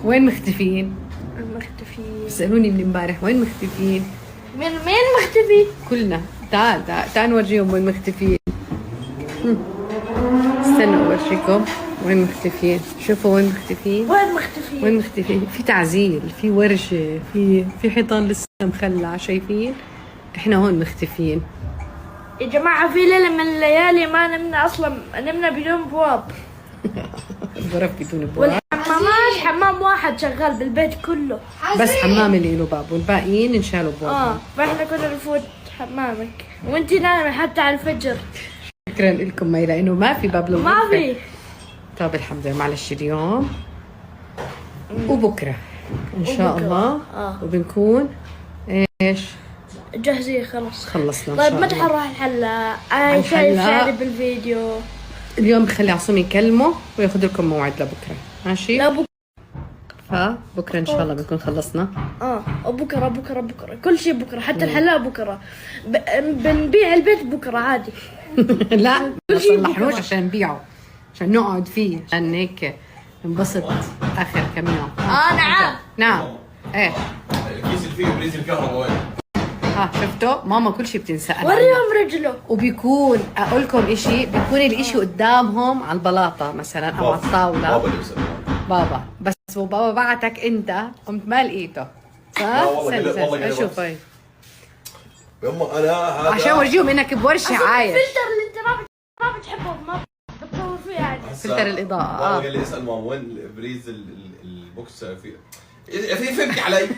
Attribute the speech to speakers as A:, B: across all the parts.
A: وين مختفين؟
B: المختفين
A: سألوني من امبارح وين مختفين؟
B: مين مختفي؟
A: كلنا. تعال نورجيهم وين مختفين. استنوا اورجيكم وين مختفين. شوفوا وين مختفين. وين مختفين؟ في تعزيل، في ورشة، في حيطان لسه مخلع، شايفين؟ احنا هون مختفين.
B: يا جماعة في ليلة من الليالي ما نمنا أصلا، نمنا بدون بواب.
A: الغرف بدون بواب.
B: والحمامات حمام واحد شغال بالبيت كله،
A: بس حمام اللي له باب والباقيين انشالوا بواب.
B: فاحنا كنا نفوت حمامك وانتي نايمة حتى على الفجر.
A: شكرا لكم مي، لانه ما في باب للغرفة.
B: ما في.
A: طب الحمد لله. معلش اليوم وبكره ان شاء
B: وبكرة.
A: الله وبنكون ايش
B: جاهزين خلص.
A: خلصنا ان
B: طيب
A: شاء
B: متى
A: الله.
B: حنروح الحلاق؟ شايف شعري بالفيديو.
A: اليوم بخلي عصوم يكلمه وياخذ لكم موعد لبكره، ماشي؟
B: لا
A: فبكره ان شاء الله بنكون خلصنا.
B: وبكره كل شيء بكره، حتى الحلاق بكره. بنبيع البيت بكره عادي.
A: لا ما صلحنوش عشان نبيعه، عشان نقعد فيه، عشان هيك ننبسط اخر كم يوم. نعم ايه.
C: الكيس اللي فيه بريز الكهرباء وين؟
A: شفتوا ماما كل شيء بتنسأل.
B: وريهم رجله.
A: وبيكون اقول لكم اشي، بيكون الاشي قدامهم على البلاطه مثلا او على الطاوله.
C: بابا اللي بيسأل.
A: بابا بس وبابا بعتك انت قمت ما لقيته.
C: لا والله قال
A: اشوف هاي
C: يما انا هذا
A: عشان ورجيهم انك بورشه عايش.
B: الفلتر اللي انت ما بتحبه ما بتصور فيه عادي.
A: فلتر الاضاءه.
C: بابا قال لي اسال ماما وين بريز البوكس فيه. في فهمتي علي.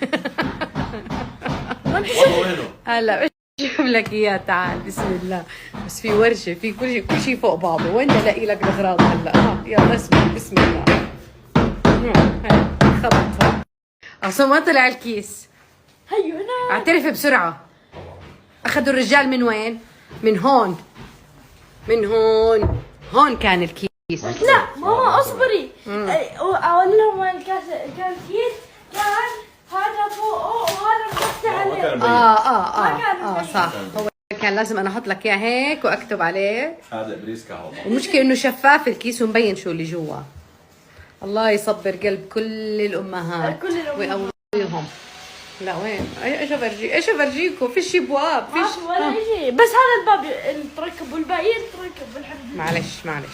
C: والله وينه؟
A: هلا بشوف لك اياه. تعال بسم الله. بس في ورشه، في كل شيء فوق بعضه. وين الاقي لك الاغراض هلا؟ يلا اسمع بسم الله. هاي خبط هون. اصلا ما طلع الكيس.
B: هيو هنا.
A: اعترف بسرعه. اخذوا الرجال من وين؟ من هون. هون كان الكيس.
B: لا ماما اصبري. اقول لهم وين كان الكيس. كان هذا فوقه وهذا مفتح عليه. ما كان
A: صح. هو كان لازم انا احط لك اياه هيك واكتب عليه.
C: هذا بريز كهرباء.
A: المشكله انه شفاف الكيس ومبين شو اللي جوا. الله يصبر قلب كل الامهات ويقويهم. لا وين؟ ايش افرجيكم؟ فيش ابواب، فيش
B: ولا شيء. بس هذا الباب اللي تركب والباقيين تركب. الحمد لله.
A: معلش